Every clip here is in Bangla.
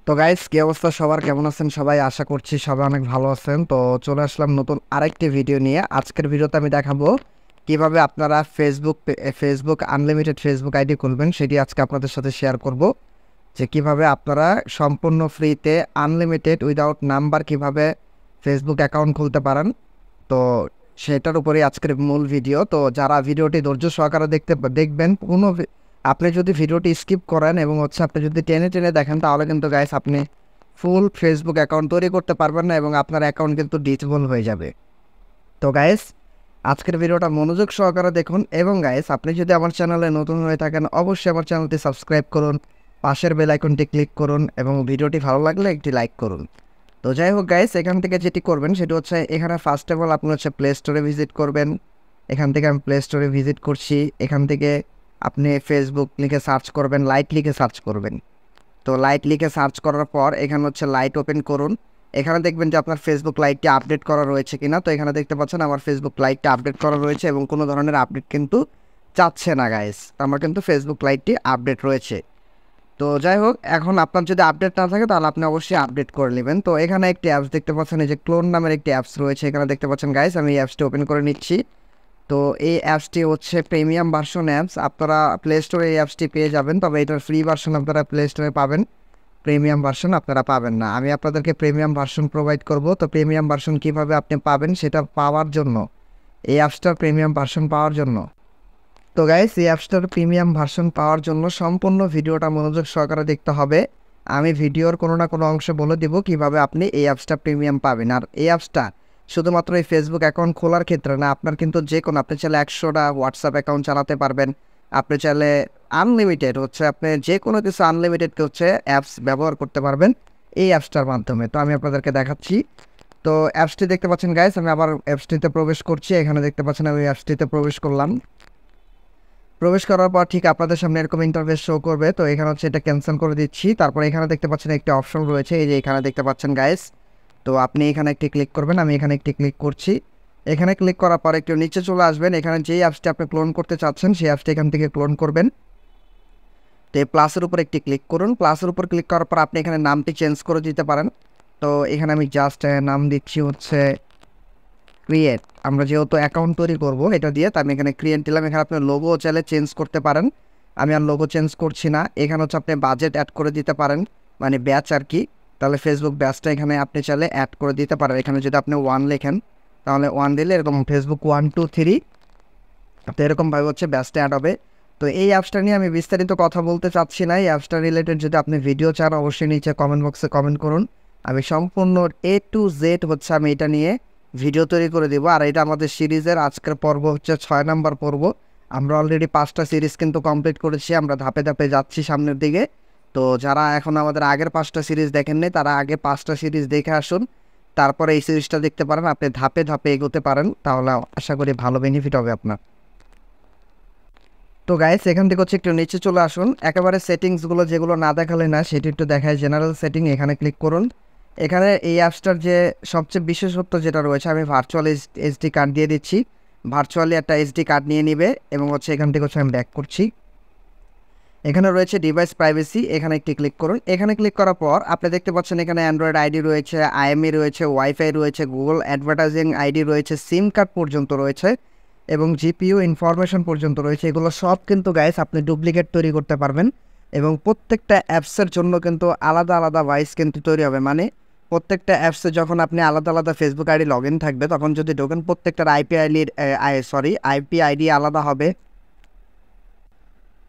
তো গাইস, কি অবস্থা সবার? কেমন আছেন সবাই? আশা করছি সবাই অনেক ভালো আছেন। তো চলে আসলাম নতুন আরেকটি ভিডিও নিয়ে। আজকের ভিডিওতে আমি দেখাবো কিভাবে আপনারা ফেসবুক আনলিমিটেড ফেসবুক আইডি খুলবেন, সেটি আজকে আপনাদের সাথে শেয়ার করব। যে কিভাবে আপনারা সম্পূর্ণ ফ্রিতে আনলিমিটেড উইদাউট নাম্বার কিভাবে ফেসবুক অ্যাকাউন্ট খুলতে পারেন। তো সেটার উপরেই আজকের মূল ভিডিও। তো যারা ভিডিওটি ধৈর্য সহকারে দেখবেন, আপনি যদি ভিডিওটি স্কিপ করেন এবং আপনি যদি টেনে টেনে দেখেন, তাহলে কিন্তু গাইস আপনি ফুল ফেসবুক অ্যাকাউন্ট তৈরি করতে পারবেন না এবং আপনার অ্যাকাউন্ট কিন্তু ডিসেবল হয়ে যাবে। তো গাইস, আজকের ভিডিওটা মনোযোগ সহকারে দেখুন। এবং গাইস, আপনি যদি আমার চ্যানেলে নতুন হয়ে থাকেন, অবশ্যই আমার চ্যানেলটি সাবস্ক্রাইব করুন, পাশের বেল আইকনটি ক্লিক করুন এবং ভিডিওটি ভালো লাগলে একটি লাইক করুন। তো যাই হোক গাইস, এখান থেকে যেটি করবেন সেটি হচ্ছে, এখানে ফার্স্ট অফ অল আপনি প্লে স্টোরে ভিজিট করবেন। এখান থেকে আমি প্লে স্টোরে ভিজিট করছি। এখান থেকে আপনি ফেসবুক লিখে সার্চ করবেন, লাইট লিখে সার্চ করবেন। তো লাইট লিখে সার্চ করার পর এখানে লাইট ওপেন করুন। এখানে দেখবেন যে আপনার ফেসবুক লাইটটি আপডেট করা রয়েছে কিনা। তো এখানে দেখতে পাচ্ছেন আমার ফেসবুক লাইটটি আপডেট করা রয়েছে এবং কোনো ধরনের আপডেট কিন্তু চাচ্ছে না গাইস। আমার কিন্তু ফেসবুক লাইটটি আপডেট রয়েছে। তো যাই হোক, এখন আপনার যদি আপডেট না থাকে তাহলে আপনি অবশ্যই আপডেট করে নেবেন। তো এখানে একটি অ্যাপস দেখতে পাচ্ছেন, এই যে ক্লোন নামের একটি অ্যাপস রয়েছে, এখানে দেখতে পাচ্ছেন গাইস। আমি এই অ্যাপসটি ওপেন করে নিচ্ছি। তো এই অ্যাপসটি প্রিমিয়াম ভার্সন অ্যাপস। আপনারা প্লে স্টোরে এই অ্যাপসটি পেয়ে যাবেন, তবে এটার ফ্রি ভার্সন আপনারা প্লে স্টোরে পাবেন, প্রিমিয়াম ভার্সন আপনারা পাবেন না। আমি আপনাদেরকে প্রিমিয়াম ভার্সন প্রোভাইড করব। তো প্রিমিয়াম ভার্সন কিভাবে আপনি পাবেন সেটা পাওয়ার জন্য, এই অ্যাপসটার প্রিমিয়াম ভার্সন পাওয়ার জন্য, তো গাইস এই অ্যাপসটার প্রিমিয়াম ভার্সন পাওয়ার জন্য সম্পূর্ণ ভিডিওটা মনোযোগ সহকারে দেখতে হবে। আমি ভিডিওর কোনো না কোনো অংশে বলে দিব কিভাবে আপনি এই অ্যাপসটা প্রিমিয়াম পাবেন। আর এই অ্যাপসটা শুধুমাত্র এই ফেসবুক অ্যাকাউন্ট খোলার ক্ষেত্রে না, আপনার কিন্তু যে কোনো, আপনি চাইলে 100টা হোয়াটসঅ্যাপ অ্যাকাউন্ট চালাতে পারবেন। আপনি চাইলে আনলিমিটেড আপনি যে কোনো কিছু আনলিমিটেড অ্যাপস ব্যবহার করতে পারবেন এই অ্যাপসটার মাধ্যমে। তো আমি আপনাদেরকে দেখাচ্ছি। তো অ্যাপসটি দেখতে পাচ্ছেন গাইস, আমি আবার অ্যাপসটিতে প্রবেশ করছি। এখানে দেখতে পাচ্ছেন আমি অ্যাপসটিতে প্রবেশ করলাম। প্রবেশ করার পর ঠিক আপনাদের সামনে এরকম ইন্টারফেস শো করবে। তো এখানে এটা ক্যান্সেল করে দিচ্ছি। তারপর এখানে দেখতে পাচ্ছেন একটি অপশন রয়েছে, এই যে এখানে দেখতে পাচ্ছেন গাইস। তো আপনি এখানে একটি ক্লিক করবেন, আমি এখানে একটি ক্লিক করছি। এখানে ক্লিক করার পর একটু নিচে চলে আসবেন। এখানে যেই অ্যাপসটি আপনি ক্লোন করতে চাচ্ছেন সেই অ্যাপসটি এখান থেকে ক্লোন করবেন। তো এই প্লাসের উপর একটি ক্লিক করুন। প্লাসের উপর ক্লিক করার পর আপনি এখানে নামটি চেঞ্জ করে দিতে পারেন। তো এখানে আমি জাস্ট নাম দিচ্ছি ক্রিয়েট। আমরা যেহেতু অ্যাকাউন্ট তৈরি করব এটা দিয়ে, তো আমি এখানে ক্রিয়েট দিলাম। এখানে আপনি লোগো চাইলে চেঞ্জ করতে পারেন, আমি আর লোগো চেঞ্জ করছি না। এখানে আপনি বাজেট অ্যাড করে দিতে পারেন, মানে ব্যাচ আর কি। তাহলে ফেসবুক ব্যাচটা এখানে আপনি চাইলে অ্যাড করে দিতে পারেন। এখানে যদি আপনি 1 লেখেন, তাহলে 1 দিলে এরকম ফেসবুক 1 2 3, তো এরকমভাবে ব্যাচটা অ্যাড হবে। তো এই অ্যাপসটা নিয়ে আমি বিস্তারিত কথা বলতে চাচ্ছি না। এই অ্যাপসটা রিলেটেড যদি আপনি ভিডিও চান, অবশ্যই নিচে কমেন্ট বক্সে কমেন্ট করুন। আমি সম্পূর্ণ A to Z আমি এটা নিয়ে ভিডিও তৈরি করে দেবো। আর এটা আমাদের সিরিজের আজকের পর্ব 6 নাম্বার পর্ব। আমরা অলরেডি 5টা সিরিজ কিন্তু কমপ্লিট করেছি, আমরা ধাপে ধাপে যাচ্ছি সামনের দিকে। তো যারা এখন আমাদের আগের 5টা সিরিজ দেখেননি, তারা আগে 5টা সিরিজ দেখে আসুন, তারপরে এই সিরিজটা দেখতে পারেন। আপনি ধাপে ধাপে এগোতে পারেন, তাহলে আশা করি ভালো বেনিফিট হবে আপনার। তো গাইস, এখান থেকে একটু নিচে চলে আসুন। একেবারে সেটিংসগুলো যেগুলো না দেখালে না, সেটি একটু দেখায়। জেনারেল সেটিং, এখানে ক্লিক করুন। এখানে এই অ্যাপসটার যে সবচেয়ে বিশেষত্ব যেটা রয়েছে, আমি ভার্চুয়াল এসডি কার্ড দিয়ে দিচ্ছি। ভার্চুয়ালি একটা এসডি কার্ড নিয়ে নিবে এবং এখান থেকে আমি ব্যাক করছি। এখানে রয়েছে ডিভাইস প্রাইভেসি, এখানে একটি ক্লিক করুন। এখানে ক্লিক করার পর আপনি দেখতে পাচ্ছেন এখানে অ্যান্ড্রয়েড আইডি রয়েছে, আইএমই রয়েছে, ওয়াইফাই রয়েছে, গুগল অ্যাডভার্টাইজিং আইডি রয়েছে, সিম কার্ড পর্যন্ত রয়েছে এবং জিপিইউ ইনফরমেশন পর্যন্ত রয়েছে। এগুলো সব কিন্তু গাইস আপনি ডুপ্লিকেট তৈরি করতে পারবেন এবং প্রত্যেকটা অ্যাপসের জন্য কিন্তু আলাদা আলাদা ভয়েস কিন্তু তৈরি হবে। মানে প্রত্যেকটা অ্যাপসে যখন আপনি আলাদা আলাদা ফেসবুক আইডি লগ ইন থাকবে, তখন যদি ঢোকেন প্রত্যেকটার আইপি আইডি আলাদা হবে।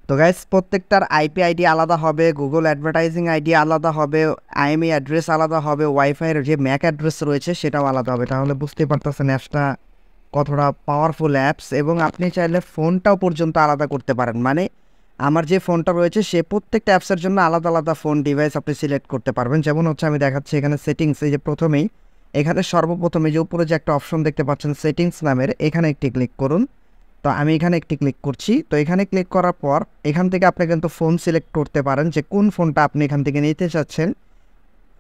তো গাইস, প্রত্যেকটার আইপি আইডি আলাদা হবে, গুগল অ্যাডভার্টাইজিং আইডি আলাদা হবে, আইএমই অ্যাড্রেস আলাদা হবে, ওয়াইফাইয়ের যে ম্যাক অ্যাড্রেস রয়েছে সেটাও আলাদা হবে। তাহলে বুঝতেই পারতেছেন অ্যাপসটা কতটা পাওয়ারফুল অ্যাপস। এবং আপনি চাইলে ফোনটাও পর্যন্ত আলাদা করতে পারেন। মানে আমার যে ফোনটা রয়েছে সে প্রত্যেকটা অ্যাপসের জন্য আলাদা আলাদা ফোন ডিভাইস আপনি সিলেক্ট করতে পারবেন। যেমন আমি দেখাচ্ছি এখানে সেটিংস, এই যে প্রথমেই এখানে সর্বপ্রথমে যে উপরে যে একটা অপশন দেখতে পাচ্ছেন সেটিংস নামের, এখানে একটি ক্লিক করুন। তো আমি এখানে একটি ক্লিক করছি। তো এখানে ক্লিক করার পর এখান থেকে আপনি কিন্তু ফোন সিলেক্ট করতে পারেন যে কোন ফোনটা আপনি এখান থেকে নিতে চাচ্ছেন।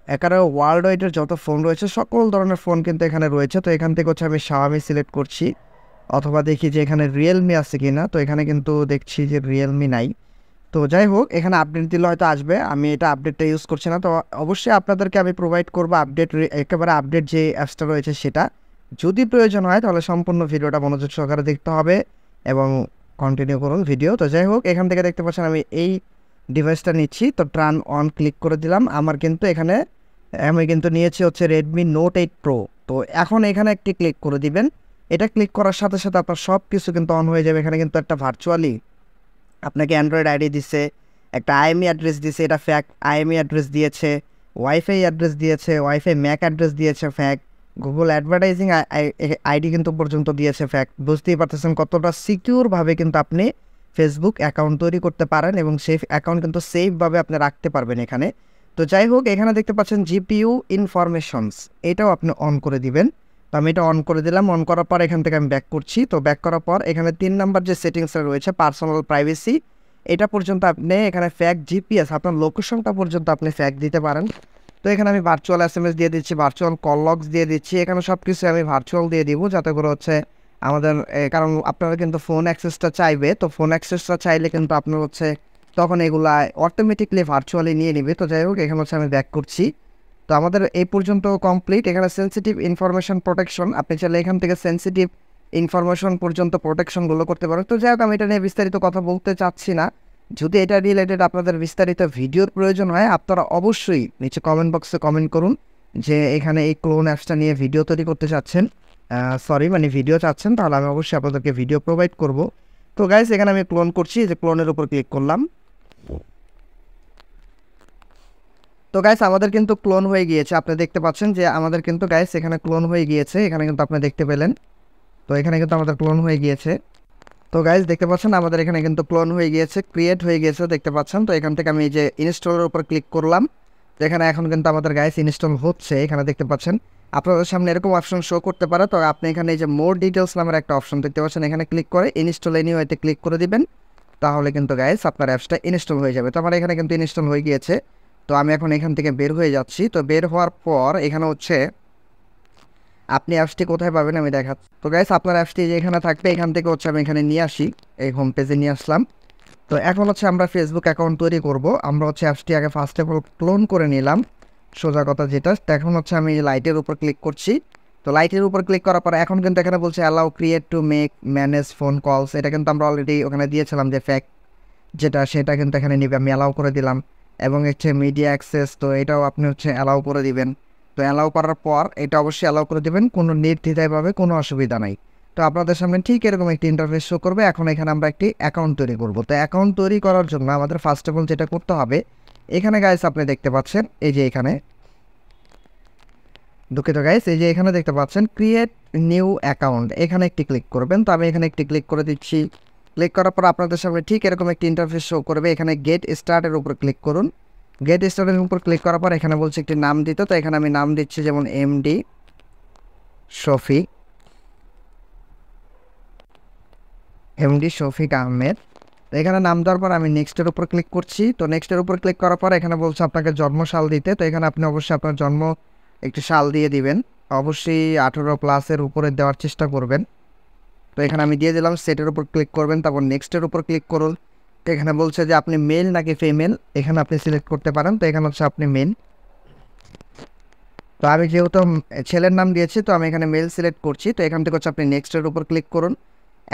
এখানে ওয়ার্ল্ড ওয়াইডের যত ফোন রয়েছে সকল ধরনের ফোন কিন্তু এখানে রয়েছে। তো এখান থেকে আমি Xiaomi সিলেক্ট করছি, অথবা দেখি যে এখানে রিয়েলমি আছে কিনা। তো এখানে কিন্তু দেখছি যে রিয়েলমি নাই। তো যাই হোক, এখানে আপডেট দিলে হয়তো আসবে, আমি এটা আপডেটটা ইউজ করছি না। তো অবশ্যই আপনাদেরকে আমি প্রোভাইড করবো আপডেট, একেবারে আপডেট যে অ্যাপসটা রয়েছে সেটা। যদি প্রয়োজন হয় তাহলে সম্পূর্ণ ভিডিওটা মনোযোগ সহকারে দেখতে হবে এবং কন্টিনিউ করুন ভিডিও। তো যাই হোক, এখান থেকে দেখতে পাচ্ছেন আমি এই ডিভাইসটা নিচ্ছি, তো টার্ন অন ক্লিক করে দিলাম। আমার কিন্তু এখানে আমি কিন্তু নিয়েছি হচ্ছে রেডমি নোট 8 প্রো। তো এখন এখানে একটি ক্লিক করে দিবেন। এটা ক্লিক করার সাথে সাথে আপনার সব কিছু কিন্তু অন হয়ে যাবে। এখানে কিন্তু একটা ভার্চুয়ালি আপনাকে অ্যান্ড্রয়েড আইডি দিছে, একটা আইএমই অ্যাড্রেস দিয়েছে, এটা ফ্যাক আইএমই অ্যাড্রেস দিয়েছে, ওয়াইফাই অ্যাড্রেস দিয়েছে, ওয়াইফাই ম্যাক অ্যাড্রেস দিয়েছে ফ্যাক, গুগল অ্যাডভার্টাইজিং আইডি কিন্তু পর্যন্ত দিয়েছে ফ্যাক। বুঝতেই পারতেছেন কতটা সিকিউরভাবে কিন্তু আপনি ফেসবুক অ্যাকাউন্ট তৈরি করতে পারেন এবং সেই অ্যাকাউন্ট কিন্তু সেফভাবে আপনি রাখতে পারবেন এখানে। তো যাই হোক, এখানে দেখতে পাচ্ছেন জিপিইউ ইনফরমেশনস, এটাও আপনি অন করে দিবেন। তো আমি এটা অন করে দিলাম। অন করার পর এখান থেকে আমি ব্যাক করছি। তো ব্যাক করার পর এখানে 3 নাম্বার যে সেটিংসটা রয়েছে পার্সোনাল প্রাইভেসি, এটা পর্যন্ত আপনি এখানে ফ্যাক জিপিএস আপনার লোকেশনটা পর্যন্ত আপনি ফ্যাক দিতে পারেন। তো এখানে আমি ভার্চুয়াল এসএমএস দিয়ে দিচ্ছি, ভার্চুয়াল কল লগস দিয়ে দিচ্ছি, এখানে সব কিছু আমি ভার্চুয়াল দিয়ে দিব যাতে করে হচ্ছে আমাদের কারণ আপনারা কিন্তু ফোন অ্যাক্সেসটা চাইবে। তো ফোন অ্যাক্সেসটা চাইলে কিন্তু আপনার হচ্ছে তখন এগুলা অটোমেটিকলি ভার্চুয়ালি নিয়ে নিবে। তো যাই হোক, এখানে হচ্ছে আমি ব্যাক করছি। তো আমাদের এই পর্যন্ত কমপ্লিট। এখানে সেন্সিটিভ ইনফরমেশন প্রোটেকশন, আপনি চাইলে এখান থেকে সেন্সিটিভ ইনফরমেশন পর্যন্ত প্রোটেকশনগুলো করতে পারেন। তো যাই হোক, আমি এটা নিয়ে বিস্তারিত কথা বলতে চাচ্ছি না। যদি এটা রিলেটেড আপনাদের বিস্তারিত ভিডিওর প্রয়োজন হয়, আপনারা অবশ্যই নিচে কমেন্ট বক্সে কমেন্ট করুন যে এখানে এই ক্লোন অ্যাপসটা নিয়ে ভিডিও তৈরি করতে চাচ্ছেন, মানে ভিডিও চাচ্ছেন, তাহলে আমি অবশ্যই আপনাদেরকে ভিডিও প্রোভাইড করব। তো গাইস, এখানে আমি ক্লোন করছি, যে ক্লোনের উপর ক্লিক করলাম। তো গাইস, আমাদের কিন্তু ক্লোন হয়ে গিয়েছে। আপনি দেখতে পাচ্ছেন যে আমাদের কিন্তু গাইস এখানে ক্লোন হয়ে গিয়েছে, এখানে কিন্তু আপনি দেখতে পেলেন। তো এখানে কিন্তু আমাদের ক্লোন হয়ে গিয়েছে। তো গাইস, দেখতে পাচ্ছেন আমাদের এখানে কিন্তু ক্লোন হয়ে গিয়েছে, ক্রিয়েট হয়ে গিয়েছে, দেখতে পাচ্ছেন। তো এখান থেকে আমি এই যে ইনস্টলের উপর ক্লিক করলাম। যেখানে এখন কিন্তু আমাদের গাইস ইনস্টল হচ্ছে, এখানে দেখতে পাচ্ছেন আপনাদের সামনে এরকম অপশন শো করতে পারে। তো আপনি এখানে এই যে মোর ডিটেলস নামের একটা অপশন দেখতে পাচ্ছেন, এখানে ক্লিক করে ইনস্টল এনিওয়েতে ক্লিক করে দিবেন। তাহলে কিন্তু গাইস আপনার অ্যাপসটা ইনস্টল হয়ে যাবে। তো আমার এখানে কিন্তু ইনস্টল হয়ে গিয়েছে। তো আমি এখন এখান থেকে বের হয়ে যাচ্ছি। তো বের হওয়ার পর এখানে হচ্ছে আপনি অ্যাপসটি কোথায় পাবেন আমি দেখাচ্ছি। তো গাইস, আপনার অ্যাপসটি যে এখানে থাকবে, এখান থেকে হচ্ছে আমি এখানে নিয়ে আসি, এই হোম পেজে নিয়ে আসলাম। তো এখন হচ্ছে আমরা ফেসবুক অ্যাকাউন্ট তৈরি করব। আমরা হচ্ছে অ্যাপসটি আগে ফার্স্ট অফ অল ক্লোন করে নিলাম, সোজা কথা যেটা। এখন হচ্ছে আমি লাইটের উপর ক্লিক করছি। তো লাইটের উপর ক্লিক করার পর এখন কিন্তু এখানে বলছে allow create to make manage phone calls, এটা কিন্তু আমরা অলরেডি ওখানে দিয়েছিলাম যে ফ্যাক্ট যেটা, সেটা কিন্তু এখানে নিবে, আমি অ্যালাউ করে দিলাম। এবং হচ্ছে মিডিয়া অ্যাক্সেস, তো এটাও আপনি হচ্ছে অ্যালাউ করে দিবেন। তো অ্যালাউ করার পর এটা অবশ্যই অ্যালাউ করে দেবেন, কোনো নির্দ্বিধায়ভাবে, কোনো অসুবিধা নাই। তো আপনাদের সামনে ঠিক এরকম একটি ইন্টারফেস শো করবে। এখন এখানে আমরা একটি অ্যাকাউন্ট তৈরি করব। তো অ্যাকাউন্ট তৈরি করার জন্য আমাদের ফার্স্ট অফ অল যেটা করতে হবে, এখানে গাইস আপনি দেখতে পাচ্ছেন এই যে এখানে, দুঃখিত গাইস, এই যে এখানে দেখতে পাচ্ছেন ক্রিয়েট নিউ অ্যাকাউন্ট, এখানে একটি ক্লিক করবেন। তো আমি এখানে একটি ক্লিক করে দিচ্ছি। ক্লিক করার পর আপনাদের সামনে ঠিক এরকম একটি ইন্টারফেস শো করবে। এখানে গেট স্টার্টের উপর ক্লিক করুন। গেট স্টার্টের উপর ক্লিক করার পর এখানে বলছে একটি নাম দিতে। তো এখানে আমি নাম দিচ্ছি যেমন এমডি শফিক আহমেদ। তো এখানে নাম দেওয়ার পর আমি নেক্সটের উপর ক্লিক করছি। তো নেক্সটের উপর ক্লিক করার পর এখানে বলছে আপনাকে জন্মসাল দিতে। তো এখানে আপনি অবশ্যই আপনার জন্ম একটি সাল দিয়ে দিবেন, অবশ্যই 18+ উপরে দেওয়ার চেষ্টা করবেন। তো এখানে আমি দিয়ে দিলাম, সেটের উপর ক্লিক করবেন, তারপর নেক্সটের উপর ক্লিক করুন। তো এখানে বলছে যে আপনি মেল নাকি ফিমেল, এখানে আপনি সিলেক্ট করতে পারেন। তো এখানে হচ্ছে আপনি মেল, তো আমি যেহেতু ছেলের নাম দিয়েছি তো আমি এখানে মেল সিলেক্ট করছি। তো এখান থেকে হচ্ছে আপনি নেক্সটের উপর ক্লিক করুন।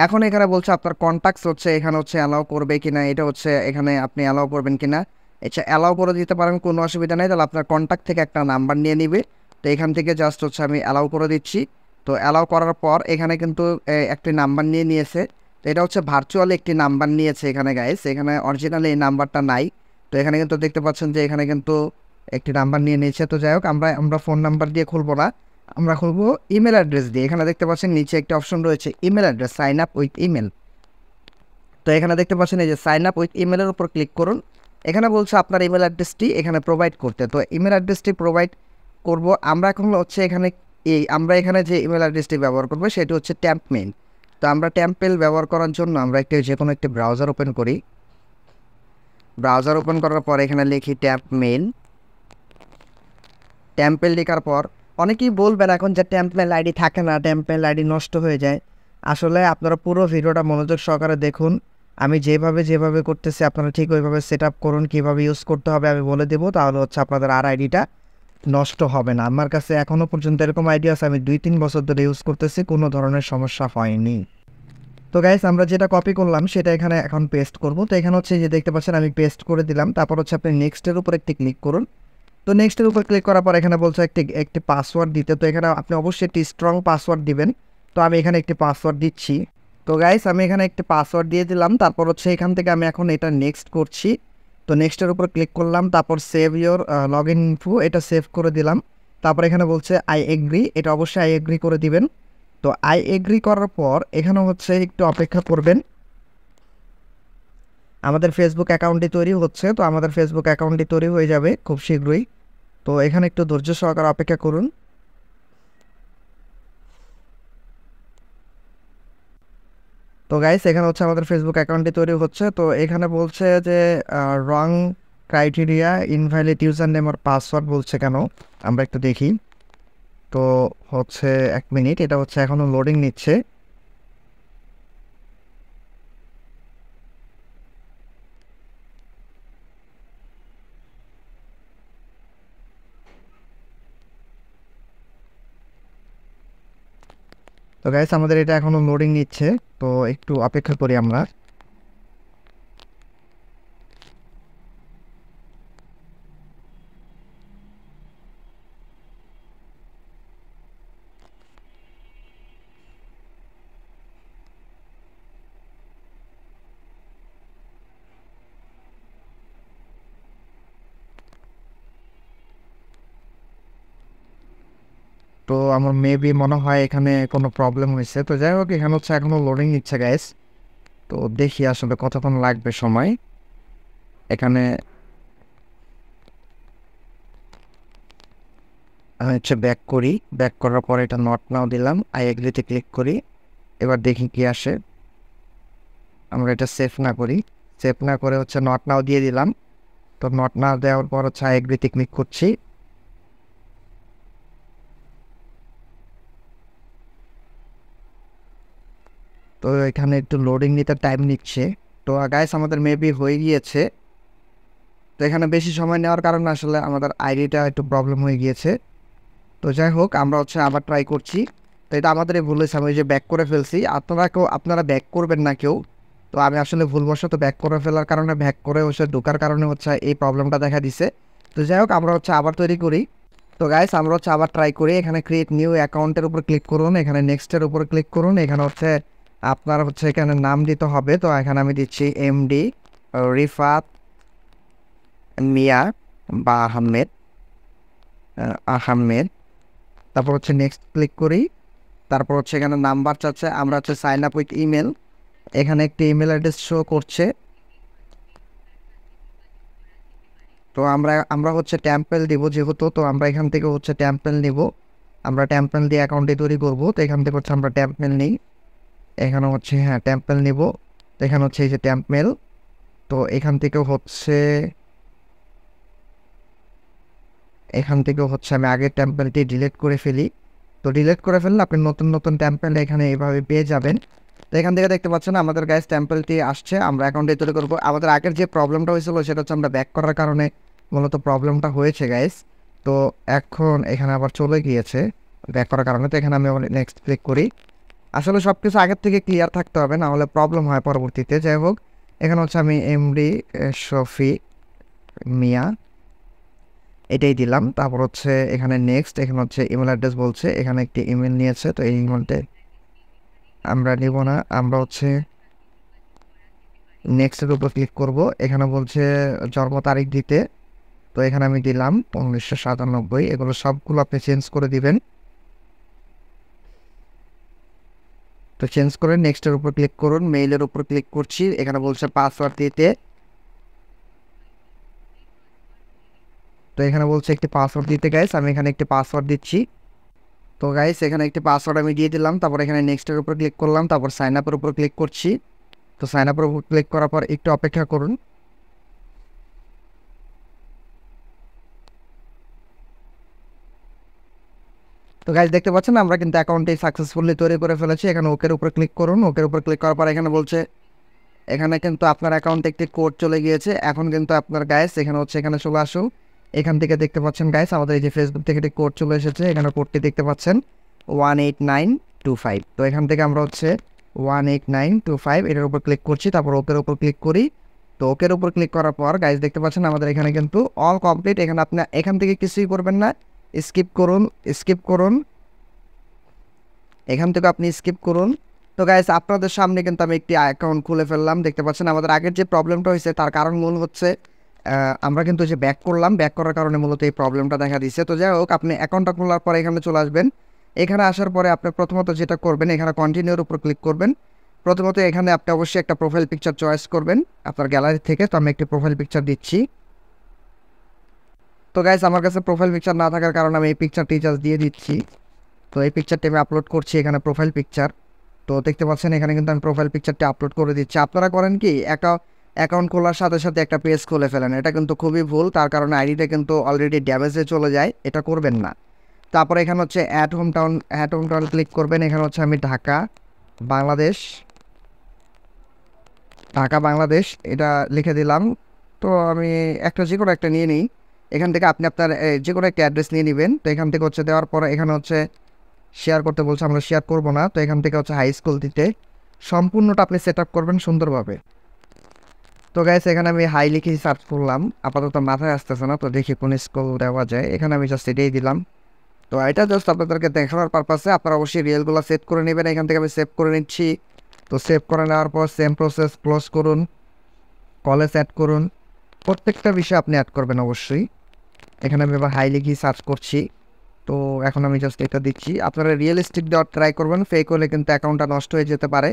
এখন এখানে বলছে আপনার কন্ট্যাক্টস হচ্ছে এখানে হচ্ছে অ্যালাউ করবে কিনা, এটা হচ্ছে এখানে আপনি অ্যালাউ করবেন কিনা। আচ্ছা, অ্যালাউ করে দিতে পারেন, কোনো অসুবিধা নেই। তাহলে আপনার কন্ট্যাক্ট থেকে একটা নাম্বার নিয়ে নিবে। তো এখান থেকে জাস্ট হচ্ছে আমি অ্যালাউ করে দিচ্ছি। তো অ্যালাউ করার পর এখানে কিন্তু একটি নাম্বার নিয়ে নিয়েছে। তো এটা হচ্ছে ভার্চুয়ালি একটি নাম্বার নিয়েছে এখানে গাইস, এখানে অরিজিনালি এই নাম্বারটা নাই। তো এখানে কিন্তু দেখতে পাচ্ছেন যে এখানে কিন্তু একটি নাম্বার নিয়ে নিয়েছে। তো যাই হোক, আমরা ফোন নাম্বার দিয়ে খুলবো না, আমরা খুলবো ইমেল অ্যাড্রেস দিয়ে। এখানে দেখতে পাচ্ছেন নিচে একটা অপশন রয়েছে email address, sign up with email. তো এখানে দেখতে পাচ্ছেন এই যে সাইন আপ উইথ ইমেলের উপর ক্লিক করুন। এখানে বলছে আপনার ইমেল অ্যাড্রেসটি এখানে প্রোভাইড করতে। তো ইমেল অ্যাড্রেসটি প্রোভাইড করব আমরা। এখন হচ্ছে এখানে আমরা এখানে যে ইমেল অ্যাড্রেসটি ব্যবহার করবো সেটি হচ্ছে ট্যাম্পমেল। তো আমরা ট্যাম্পেল ব্যবহার করার জন্য আমরা যে কোনো একটি ব্রাউজার ওপেন করি। ব্রাউজার ওপেন করার পর এখানে লিখি ট্যাম্পমেল। ট্যাম্পেল লেখার পর অনেকেই বলবেন এখন যে ট্যাম্পমেল আইডি থাকে না, ট্যাম্পমেল আইডি নষ্ট হয়ে যায়। আসলে আপনারা পুরো ভিডিওটা মনোযোগ সহকারে দেখুন, আমি যেভাবে করতেছি আপনারা ঠিক ওইভাবে সেট আপ করুন। কীভাবে ইউজ করতে হবে আমি বলে দেবো, তাহলে হচ্ছে আপনাদের আর আইডিটা নষ্ট হবে না। আমার কাছে এখনও পর্যন্ত এরকম আইডি আছে, আমি 2-3 বছর ধরে ইউজ করতেছি, কোনো ধরনের সমস্যা হয়নি। তো গাইস আমরা যেটা কপি করলাম সেটা এখানে এখন পেস্ট করব। তো এখানে হচ্ছে যে দেখতে পাচ্ছেন আমি পেস্ট করে দিলাম। তারপর হচ্ছে আপনি নেক্সটের উপর একটি ক্লিক করুন। তো নেক্সটের উপর ক্লিক করার পর এখানে বলছে একটি পাসওয়ার্ড দিতে। তো এখানে আপনি অবশ্যই একটি স্ট্রং পাসওয়ার্ড দিবেন। তো আমি এখানে একটি পাসওয়ার্ড দিচ্ছি। তো গাইস আমি এখানে একটি পাসওয়ার্ড দিয়ে দিলাম। তারপর হচ্ছে এখান থেকে আমি এখন এটা নেক্সট করছি। তো নেক্সটের উপর ক্লিক করলাম, তারপর save your log in info, এটা সেভ করে দিলাম। তারপর এখানে বলছে আই এগ্রি, এটা অবশ্যই আই এগ্রি করে দিবেন। তো আই এগ্রি করার পর এখানে হচ্ছে একটু অপেক্ষা করবেন। আমাদের ফেসবুক অ্যাকাউন্টটি তৈরি হচ্ছে, তো আমাদের ফেসবুক অ্যাকাউন্টটি তৈরি হয়ে যাবে খুব শীঘ্রই। তো এখানে একটু ধৈর্য সহকারে অপেক্ষা করুন। তো গাইস এখানে হচ্ছে আমাদের ফেসবুক অ্যাকাউন্টটি তৈরি হচ্ছে। তো এখানে বলছে যে রং ক্রাইটেরিয়া, ইনভ্যালিড ইউজার নেম আর পাসওয়ার্ড বলছে কেন, আমরা একটু দেখি। তো হচ্ছে 1 মিনিট, এটা হচ্ছে এখনও লোডিং নিচ্ছে। তো গাইস আমাদের এটা এখনও লোডিং নিচ্ছে, তো একটু অপেক্ষা করি আমরা। তো আমার মেবি মনে হয় এখানে কোনো প্রবলেম হয়েছে। তো যাই হোক এখানে হচ্ছে এখনও লোডিং নিচ্ছে গাইস। তো দেখি আসলে কতক্ষণ লাগবে সময় এখানে। আমি হচ্ছে ব্যাক করি, ব্যাক করার পরে এটা নট নাও দিলাম, আই এগ্রিতে ক্লিক করি। এবার দেখি কি আসে। আমরা এটা সেভ না করি, সেভ না করে হচ্ছে নট নাও দিয়ে দিলাম। তো নট নাও দেওয়ার পর হচ্ছে আই এগ্রিতে ক্লিক করছি। তো এখানে একটু লোডিং নিতে টাইম নিচ্ছে। তো গাইস আমাদের মেবি হয়ে গিয়েছে। তো এখানে বেশি সময় নেওয়ার কারণে আসলে আমাদের আইডিটা একটু প্রবলেম হয়ে গিয়েছে। তো যাই হোক আমরা হচ্ছে আবার ট্রাই করছি। তো এটা আমাদেরই ভুল হয়েছে, আমি ওই যে ব্যাক করে ফেলছি। আপনারা ব্যাক করবেন না কেউ। তো আমি আসলে ভুলবশত ব্যাক করে ফেলার কারণে, ব্যাক করে হচ্ছে ঢোকার কারণে হচ্ছে এই প্রবলেমটা দেখা দিছে। তো যাই হোক আমরা হচ্ছে আবার তৈরি করি। তো গাইস আমরা হচ্ছে আবার ট্রাই করি। এখানে ক্রিয়েট নিউ অ্যাকাউন্টের উপর ক্লিক করুন, এখানে নেক্সটের উপর ক্লিক করুন। এখানে হচ্ছে আপনার হচ্ছে এখানে নাম দিতে হবে। তো এখানে আমি দিচ্ছি এমডি রিফাত মিয়া বা আহমেদ। তারপর হচ্ছে নেক্সট ক্লিক করি। তারপর হচ্ছে এখানে নাম্বার চাচ্ছে, আমরা হচ্ছে সাইন আপ উইথ ইমেল, এখানে একটি ইমেল অ্যাড্রেস শো করছে। তো আমরা হচ্ছে ট্যাম্পেল দিব যেহেতু, তো আমরা এখান থেকে হচ্ছে ট্যাম্পেল নিব। আমরা ট্যাম্পেল দিয়ে অ্যাকাউন্টটি তৈরি করব। তো এখান থেকে হচ্ছে আমরা ট্যাম্পেল নিই, এখানে হচ্ছে হ্যাঁ ট্যাম্পেল নিব। তো এখানে হচ্ছে এই যে ট্যাম্পমেল। তো এখান থেকে হচ্ছে আমি আগের ট্যাম্পেলটি ডিলিট করে ফেলি। তো ডিলিট করে ফেললে আপনি নতুন নতুন ট্যাম্পেল এখানে এইভাবে পেয়ে যাবেন। তো এখান থেকে দেখতে পাচ্ছেন আমাদের গাইস ট্যাম্পেলটি আসছে, আমরা অ্যাকাউন্টে তৈরি করবো। আমাদের আগের যে প্রবলেমটা হয়েছিল সেটা হচ্ছে আমরা ব্যাক করার কারণে মূলত প্রবলেমটা হয়েছে গাইস। তো এখন এখানে আবার চলে গিয়েছে ব্যাক করার কারণে। তো এখানে আমি নেক্সট ক্লিক করি। আসলে সব কিছু আগের থেকে ক্লিয়ার থাকতে হবে, না হলে প্রবলেম হয় পরবর্তীতে। যাই হোক এখানে হচ্ছে আমি এমডি শফি মিয়া এটাই দিলাম। তারপর হচ্ছে এখানে নেক্সট, এখানে হচ্ছে ইমেল অ্যাড্রেস বলছে, এখানে একটি ইমেল নিয়েছে। তো এই ইমেলটা আমরা নিব না, আমরা হচ্ছে নেক্সটের উপর ক্লিক করব। এখানে বলছে জন্ম তারিখ দিতে, তো এখানে আমি দিলাম 1997। এগুলো সবগুলো আপনি চেঞ্জ করে দিবেন। তো চেঞ্জ করে নেক্সটের উপর ক্লিক করুন, মেইলের উপর ক্লিক করছি। এখানে বলছে পাসওয়ার্ড দিতে, তো এখানে বলছে একটি পাসওয়ার্ড দিতে গাইস, আমি এখানে একটি পাসওয়ার্ড দিচ্ছি। তো গাইস এখানে একটি পাসওয়ার্ড আমি দিয়ে দিলাম। তারপর এখানে নেক্সটের উপর ক্লিক করলাম, তারপর সাইন আপের উপর ক্লিক করছি। তো সাইন আপের উপর ক্লিক করার পর একটু অপেক্ষা করুন। তো গাইস দেখতে পাচ্ছেন আমরা কিন্তু অ্যাকাউন্টটি সাকসেসফুলি তৈরি করে ফেলেছি। এখানে ওকের উপর ক্লিক করুন, ওকের উপর ক্লিক করার পর এখানে বলছে এখানে কিন্তু আপনার অ্যাকাউন্টে একটি কোড চলে গিয়েছে। এখন কিন্তু আপনার গাইস এখানে হচ্ছে এখানে চলে আসুন। এখান থেকে দেখতে পাচ্ছেন গাইস আমাদের এই যে ফেসবুক থেকে একটি কোড চলে এসেছে। এখানে কোডটি দেখতে পাচ্ছেন 18925। তো এখান থেকে আমরা হচ্ছে 18925 এটার উপর ক্লিক করছি, তারপর ওকের উপর ক্লিক করি। তো ওকের উপর ক্লিক করার পর গাইস দেখতে পাচ্ছেন আমাদের এখানে কিন্তু অল কমপ্লিট। এখানে আপনি এখান থেকে কিছুই করবেন না, স্কিপ করুন, স্কিপ করুন, এখান থেকে আপনি স্কিপ করুন। তো গাইস আপনাদের সামনে কিন্তু আমি একটি অ্যাকাউন্ট খুলে ফেললাম। দেখতে পাচ্ছেন আমাদের আগের যে প্রবলেমটা হয়েছে তার কারণ মূল হচ্ছে আমরা কিন্তু যে ব্যাক করলাম, ব্যাক করার কারণে মূলত এই প্রবলেমটা দেখা দিচ্ছে। তো যাই হোক, আপনি অ্যাকাউন্টটা খোলার পরে এখানে চলে আসবেন। এখানে আসার পরে আপনি প্রথমত যেটা করবেন, এখানে কন্টিনিউর উপর ক্লিক করবেন। প্রথমত এখানে আপনি অবশ্যই একটা প্রোফাইল পিকচার চয়েস করবেন আপনার গ্যালারি থেকে। তো আমি একটি প্রোফাইল পিকচার দিচ্ছি। তো গাইস আমার কাছে প্রোফাইল পিকচার না থাকার কারণে আমি এই পিকচারটি জাস্ট দিয়ে দিচ্ছি। তো এই পিকচারটি আমি আপলোড করছি এখানে প্রোফাইল পিকচার। তো দেখতে পাচ্ছেন এখানে কিন্তু আমি প্রোফাইল পিকচারটি আপলোড করে দিচ্ছি। আপনারা করেন কি, একটা অ্যাকাউন্ট খোলার সাথে সাথে একটা পেজ খুলে ফেলেন, এটা কিন্তু খুবই ভুল। তার কারণে আইডিটা কিন্তু অলরেডি ড্যামেজে চলে যায়, এটা করবেন না। তারপরে এখানে হচ্ছে অ্যাড হোম টাউন ক্লিক করবেন। এখানে হচ্ছে আমি ঢাকা বাংলাদেশ এটা লিখে দিলাম। তো আমি একটা যে কোনো একটা নিয়ে নিই। এখান থেকে আপনি আপনার যে কোনো একটা অ্যাড্রেস নিয়ে নেবেন। তো এখান থেকে হচ্ছে দেওয়ার পরে এখানে হচ্ছে শেয়ার করতে বলছে, আমরা শেয়ার করব না। তো এখান থেকে হচ্ছে হাই স্কুল দিতে সম্পূর্ণটা আপনি সেট আপ করবেন সুন্দরভাবে। তো গাইস এখানে আমি হাই লিখে সার্চ করলাম, আপাতত মাথায় আসতেছে না, তো দেখি কোন স্কুল দেওয়া যায়। এখানে আমি জাস্ট এটাই দিলাম। তো এটা জাস্ট আপনাদেরকে দেখানোর পারপাসে আপনারা অবশ্যই রিয়েলগুলো সেট করে নেবেন। এখান থেকে আমি সেভ করে নিচ্ছি। তো সেভ করে নেওয়ার পর সেম প্রসেস, ক্লোজ করুন, কলেজ অ্যাড করুন, প্রত্যেকটা বিষয় আপনি অ্যাড করবেন অবশ্যই। এখানে আমি এবার হাই লিখে সার্চ করছি। তো এখন আমি জাস্ট এটা দিচ্ছি। আপনারা রিয়েলিস্টিক ডট ট্রাই করবেন, ফেক হলে কিন্তু অ্যাকাউন্টটা নষ্ট হয়ে যেতে পারে।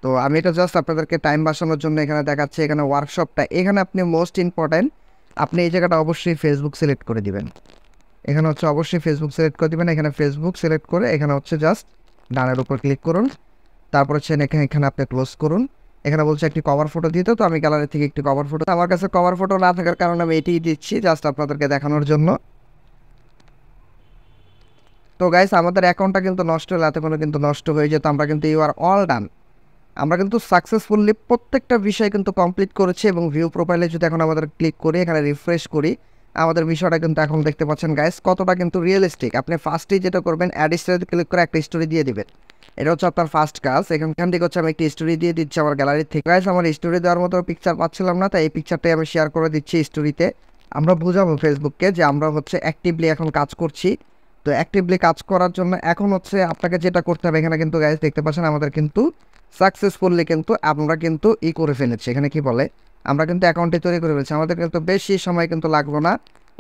তো আমি এটা জাস্ট আপনাদেরকে টাইম বাঁচানোর জন্য এখানে দেখাচ্ছি। এখানে ওয়ার্কশপটা, এখানে আপনি মোস্ট ইম্পর্ট্যান্ট, আপনি এই জায়গাটা অবশ্যই ফেসবুক সিলেক্ট করে দিবেন। এখানে হচ্ছে অবশ্যই ফেসবুক সিলেক্ট করে দিবেন। এখানে ফেসবুক সিলেক্ট করে এখানে হচ্ছে জাস্ট ডানের উপর ক্লিক করুন। তারপর হচ্ছে এখানে আপনি ক্লোজ করুন। এখানে বলছে একটি কভার ফটো দিতে, তো আমি গ্যালারি থেকে একটি কভার ফটো, আমার কাছে কভার ফটো না থাকার কারণে আমি এটিই দিচ্ছি জাস্ট আপনাদেরকে দেখানোর জন্য। তো গাইস আমাদের অ্যাকাউন্টটা কিন্তু নষ্ট হলে এতক্ষণে কিন্তু নষ্ট হয়ে যেত, আমরা কিন্তু ইউ আর অল ডান। আমরা কিন্তু সাকসেসফুলি প্রত্যেকটা বিষয় কিন্তু কমপ্লিট করেছি। এবং ভিউ প্রোফাইলে যদি এখন আমাদের ক্লিক করি, এখানে রিফ্রেশ করি, আমাদের বিষয়টা কিন্তু এখন দেখতে পাচ্ছেন গাইস কতটা কিন্তু রিয়েলিস্টিক। আপনি ফার্স্টেই যেটা করবেন, অ্যাড স্টোরিতে ক্লিক করে একটা স্টোরি দিয়ে দিবেন। এটা হচ্ছে আপনার ফার্স্ট কাজ। এখান থেকে হচ্ছে আমি একটি স্টোরি দিয়ে দিচ্ছি আমার গ্যালারি থেকে। গাইস আমার স্টোরি দেওয়ার মতো পিকচার পাচ্ছিলাম না, তাই এই পিকচারটাই আমি শেয়ার করে দিচ্ছি স্টোরিতে। আমরা বুঝাবো ফেসবুককে যে আমরা হচ্ছে অ্যাক্টিভলি এখন কাজ করছি। তো অ্যাক্টিভলি কাজ করার জন্য এখন হচ্ছে আপনাকে যেটা করতে হবে, এখানে কিন্তু গাইস দেখতে পাচ্ছেন আমাদের কিন্তু সাকসেসফুলি কিন্তু আমরা কিন্তু করে ফেলেছি। এখানে কি বলে, আমরা কিন্তু অ্যাকাউন্টে তৈরি করে ফেলেছি, আমাদের কিন্তু বেশি সময় কিন্তু লাগলো না।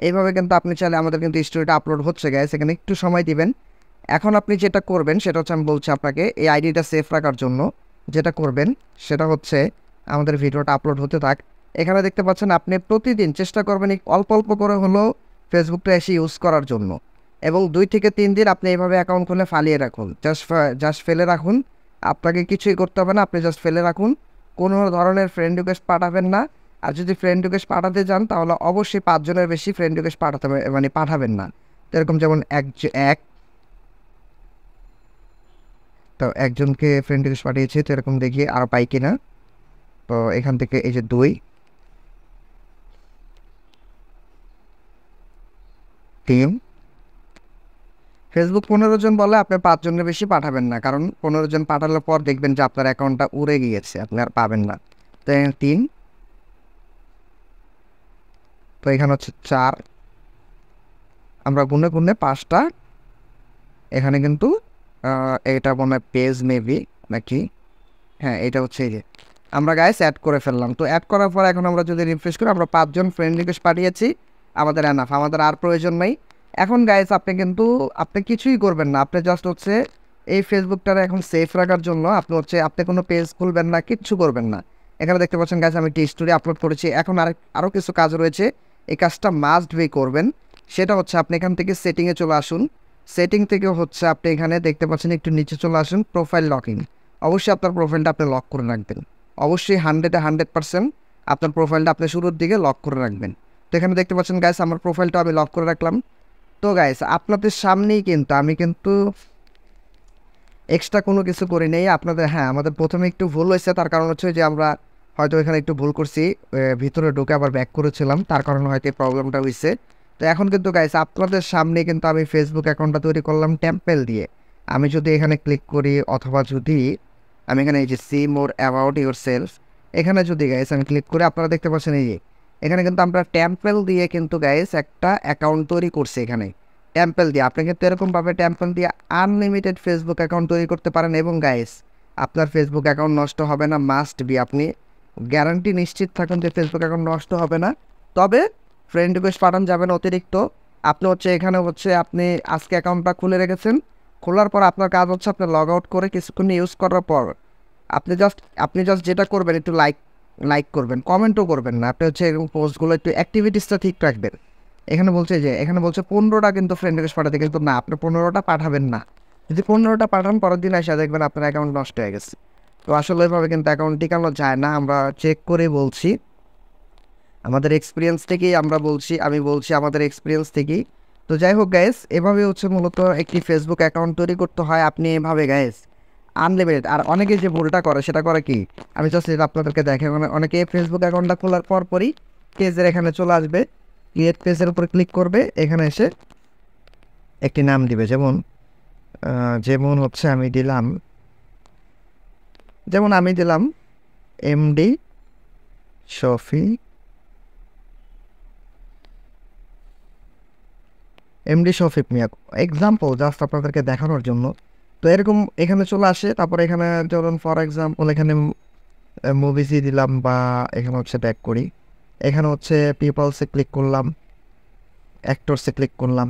এইভাবে কিন্তু আপনি চাইলে, আমাদের কিন্তু স্টোরিটা আপলোড হচ্ছে গাইস, এখানে একটু সময় দিবেন। এখন আপনি যেটা করবেন সেটা হচ্ছে, আমি বলছি আপনাকে এই আইডিটা সেফ রাখার জন্য যেটা করবেন সেটা হচ্ছে, আমাদের ভিডিওটা আপলোড হতে থাক। এখানে দেখতে পাচ্ছেন আপনি প্রতিদিন চেষ্টা করবেন অল্প অল্প করে হলেও ফেসবুকটা এসে ইউজ করার জন্য। এবং 2 থেকে 3 দিন আপনি এইভাবে অ্যাকাউন্ট খুলে ফালিয়ে রাখুন, জাস্ট ফেলে রাখুন। আপনাকে কিছুই করতে হবে না, আপনি জাস্ট ফেলে রাখুন। কোনো ধরনের ফ্রেন্ড রিকোয়েস্ট পাঠাবেন না। আর যদি ফ্রেন্ড রিকোয়েস্ট পাঠাতে যান তাহলে অবশ্যই 5 জনের বেশি ফ্রেন্ড রিকোয়েস্ট পাঠাবেন না। তো এরকম যেমন তো একজনকে ফ্রেন্ড রিকোয়েস্ট পাঠিয়েছে, তো এরকম দেখি আর পাই কিনা। তো এখান থেকে এই যে 2 3 ফেসবুক 15 জন বলে আপনি 5 জনের বেশি পাঠাবেন না, কারণ 15 জন পাঠানোর পর দেখবেন যে আপনার অ্যাকাউন্টটা উড়ে গিয়েছে, আপনি আর পাবেন না। তো 3, তো এখানে হচ্ছে 4, আমরা গুনে গুনে 5টা। এখানে কিন্তু এটা মনে হয় পেজ মেবি নাকি, হ্যাঁ এটা হচ্ছে এই যে আমরা গাইস অ্যাড করে ফেললাম। তো অ্যাড করার পর এখন আমরা যদি রিফ্রেশ করি, আমরা 5 জন ফ্রেন্ড রিকোয়েস্ট পাঠিয়েছি, আমাদের এনাফ, আমাদের আর প্রয়োজন নেই। এখন গাইস আপনি কিছুই করবেন না, আপনি জাস্ট হচ্ছে এই ফেসবুকটারে এখন সেফ রাখার জন্য আপনি কোনো পেজ খুলবেন না, কিচ্ছু করবেন না। এখানে দেখতে পাচ্ছেন গাইস আমি একটি স্টোরি আপলোড করেছি। এখন আরও কিছু কাজ রয়েছে, এই কাজটা মাস্ট বি করবেন। সেটা হচ্ছে আপনি এখান থেকে সেটিংয়ে চলে আসুন। সেটিং থেকে হচ্ছে আপনি এখানে দেখতে পাচ্ছেন একটু নিচে চলে আসুন, প্রোফাইল লকিং। অবশ্যই আপনার প্রোফাইলটা আপনি লক করে রাখবেন, অবশ্যই 100% আপনার প্রোফাইলটা আপনি শুরুর দিকে লক করে রাখবেন। তো এখানে দেখতে পাচ্ছেন গাইস আমার প্রোফাইলটা আমি লক করে রাখলাম। তো গাইস আপনাদের সামনেই কিন্তু আমি কিন্তু এক্সট্রা কোনো কিছু করি নেই আপনাদের। হ্যাঁ আমাদের প্রথমে একটু ভুল হয়েছে, তার কারণ হচ্ছে যে আমরা হয়তো এখানে একটু ভুল করছি, ভিতরে ঢুকে আবার ব্যাক করেছিলাম, তার কারণে হয়তো এই প্রবলেমটা হয়েছে। তো এখন কিন্তু গাইস আপনাদের সামনে কিন্তু আমি ফেসবুক অ্যাকাউন্টটা তৈরি করলাম টেম্পেল দিয়ে। আমি যদি এখানে ক্লিক করি অথবা যদি আমি এখানে এই যে see more about your self, এখানে যদি গাইস আমি ক্লিক করে আপনারা দেখতে পাচ্ছেন এই যে এখানে কিন্তু আমরা টেম্পেল দিয়ে কিন্তু গাইস একটা অ্যাকাউন্ট তৈরি করছি। এখানে টেম্পেল দিয়ে আপনি কিন্তু এরকমভাবে টেম্পেল দিয়ে আনলিমিটেড ফেসবুক অ্যাকাউন্ট তৈরি করতে পারেন। এবং গাইস আপনার ফেসবুক অ্যাকাউন্ট নষ্ট হবে না, মাস্ট বি, আপনি গ্যারান্টি নিশ্চিত থাকুন যে ফেসবুক অ্যাকাউন্ট নষ্ট হবে না। তবে ফ্রেন্ড রিকোয়েস্ট পাঠান যাবেন অতিরিক্ত। আপনি এখানে আপনি আজকে অ্যাকাউন্টটা খুলে রেখেছেন, খোলার পর আপনার কাজ আপনি লগ আউট করে কিছুক্ষণ ইউজ করার পর আপনি জাস্ট যেটা করবেন একটু লাইক করবেন, কমেন্টও করবেন না, আপনি এরকম পোস্টগুলো একটু অ্যাক্টিভিটিসটা ঠিক রাখবেন। এখানে বলছে 15টা কিন্তু ফ্রেন্ড রিকোয়েস্ট পাঠাতে, কিন্তু না, আপনি 15টা পাঠাবেন না। যদি 15টা পাঠান পরের দিন এসে দেখবেন আপনার অ্যাকাউন্ট নষ্ট হয়ে গেছে। তো আসলে এভাবে কিন্তু অ্যাকাউন্ট টিকানো যায় না, আমরা চেক করে বলছি, আমাদের এক্সপিরিয়েন্স থেকেই আমরা বলছি, আমি বলছি আমাদের এক্সপিরিয়েন্স থেকেই। তো যাই হোক গাইস, এভাবে মূলত একটি ফেসবুক অ্যাকাউন্ট তৈরি করতে হয়। আপনি এভাবে গাইস আনলিমিটেড। আর অনেকে যে ভুলটা করে সেটা করে কি, আমি জাস্ট এটা আপনাদেরকে দেখে, অনেকে ফেসবুক অ্যাকাউন্টটা খোলার পরই পেজের এখানে চলে আসবে, ক্রিয়েট পেজের উপর ক্লিক করবে, এখানে এসে একটি নাম দিবে, যেমন আমি দিলাম এমডি শফি, মিয়া, এক্সাম্পল জাস্ট আপনাদেরকে দেখানোর জন্য। তো এরকম এখানে চলে আসে, তারপরে এখানে ধরুন ফর এক্সাম্পল এখানে মুভিসই দিলাম, বা এখানে ব্যাক করি, এখানে পিপলসে ক্লিক করলাম, অ্যাক্টরসে ক্লিক করলাম,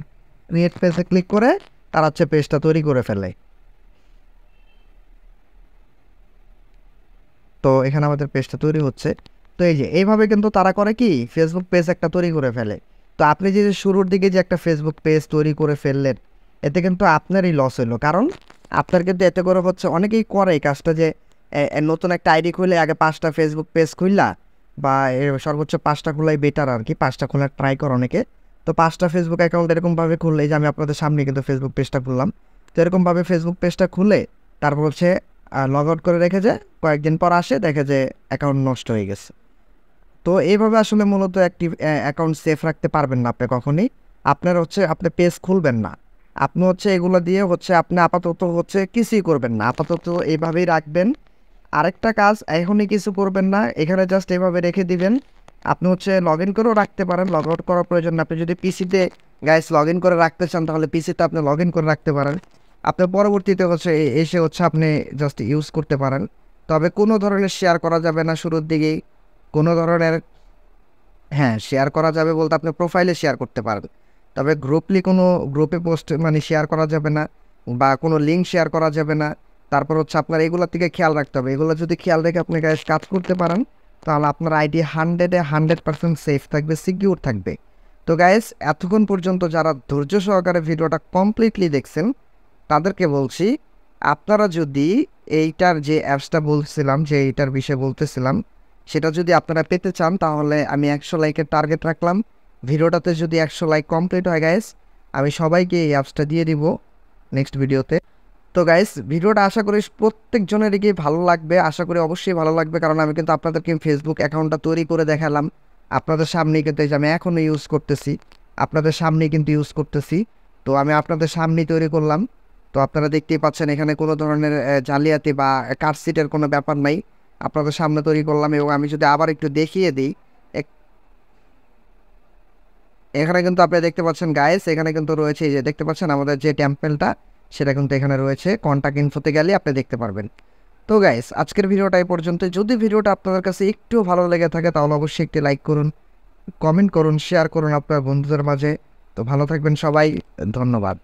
ক্রিয়েট পেজে ক্লিক করে তারা পেজটা তৈরি করে ফেলে। তো এখানে আমাদের পেজটা তৈরি হচ্ছে। তো এই যে এইভাবে কিন্তু তারা করে কি, ফেসবুক পেজ একটা তৈরি করে ফেলে। তো আপনি যে শুরুর দিকে যে একটা ফেসবুক পেজ তৈরি করে ফেললেন, এতে কিন্তু আপনারই লস হলো। কারণ আপনার কিন্তু এতে করে অনেকেই করে এই কাজটা, যে নতুন একটা আইডি খুলে আগে 5টা ফেসবুক পেজ খুললা, বা সর্বোচ্চ 5টা খোলাই বেটার আর কি, 5টা খোলার ট্রাই করে অনেকে। তো 5টা ফেসবুক অ্যাকাউন্ট এরকমভাবে খুললে, যে আমি আপনাদের সামনে কিন্তু ফেসবুক পেজটা খুললাম, তো এরকমভাবে ফেসবুক পেজটা খুলে তারপর লগ আউট করে রেখে যায়, কয়েকদিন পর আসে দেখে যে অ্যাকাউন্ট নষ্ট হয়ে গেছে। তো এইভাবে আসলে মূলত একটি অ্যাকাউন্ট সেফ রাখতে পারবেন না আপনি কখনই। আপনার আপনি পেজ খুলবেন না, আপনি এগুলো দিয়ে আপনি আপাতত কিছুই করবেন না, আপাতত এইভাবেই রাখবেন। আরেকটা কাজ, এখনই কিছু করবেন না, এখানে জাস্ট এইভাবে রেখে দিবেন। আপনি লগ ইন করেও রাখতে পারেন, লগ আউট করার প্রয়োজন না। আপনি যদি পিসিতে গাইস লগ ইন করে রাখতে চান, তাহলে পিসিতে আপনি লগ ইন করে রাখতে পারেন, আপনি পরবর্তীতে এসে আপনি জাস্ট ইউজ করতে পারেন। তবে কোনো ধরনের শেয়ার করা যাবে না শুরুর দিকেই, কোনো ধরনের, হ্যাঁ শেয়ার করা যাবে বলতে আপনি প্রোফাইলে শেয়ার করতে পারেন, তবে কোনো গ্রুপে পোস্ট শেয়ার করা যাবে না, বা কোনো লিঙ্ক শেয়ার করা যাবে না। তারপর আপনার এগুলোর দিকে খেয়াল রাখতে হবে, এগুলো যদি খেয়াল রেখে আপনি কাজ করতে পারেন, তাহলে আপনার আইডি 100% সেফ থাকবে, সিকিউর থাকবে। তো গাইস, এতক্ষণ পর্যন্ত যারা ধৈর্য সহকারে ভিডিওটা কমপ্লিটলি দেখছেন, তাদেরকে বলছি, আপনারা যদি এইটার যে অ্যাপসটা বলছিলাম, যে এইটার বিষয়ে বলতেছিলাম, সেটা যদি আপনারা পেতে চান, তাহলে আমি 100 লাইকের টার্গেট রাখলাম। ভিডিওটাতে যদি 100 লাইক কমপ্লিট হয় গাইস, আমি সবাইকে এই অ্যাপসটা দিয়ে দিব নেক্সট ভিডিওতে। তো গাইস, ভিডিওটা আশা করি প্রত্যেকজনেরই কি ভালো লাগবে, আশা করি অবশ্যই ভালো লাগবে, কারণ আমি কিন্তু আপনাদেরকে ফেসবুক অ্যাকাউন্টটা তৈরি করে দেখালাম আপনাদের সামনেই, কিন্তু এই যে আমি এখনও ইউজ করতেছি, আপনাদের সামনেই কিন্তু ইউজ করতেছি। তো আমি আপনাদের সামনেই তৈরি করলাম। তো আপনারা দেখতেই পাচ্ছেন এখানে কোনো ধরনের জালিয়াতি বা কারসিটের কোনো ব্যাপার নাই, আপনাদের সামনে তৈরি করলাম। এবং আমি যদি আবার একটু দেখিয়ে দিই, এখানে কিন্তু আপনি দেখতে পাচ্ছেন গাইস, এখানে কিন্তু রয়েছে, এই যে দেখতে পাচ্ছেন আমাদের যে টেম্পেলটা, সেটা কিন্তু এখানে রয়েছে। কন্ট্যাক্ট ইনফোতে গেলে আপনি দেখতে পারবেন। তো গাইস, আজকের ভিডিওটা এই পর্যন্ত। যদি ভিডিওটা আপনাদের কাছে একটু ভালো লেগে থাকে, তাহলে অবশ্যই একটি লাইক করুন, কমেন্ট করুন, শেয়ার করুন আপনার বন্ধুদের মাঝে। তো ভালো থাকবেন সবাই, ধন্যবাদ।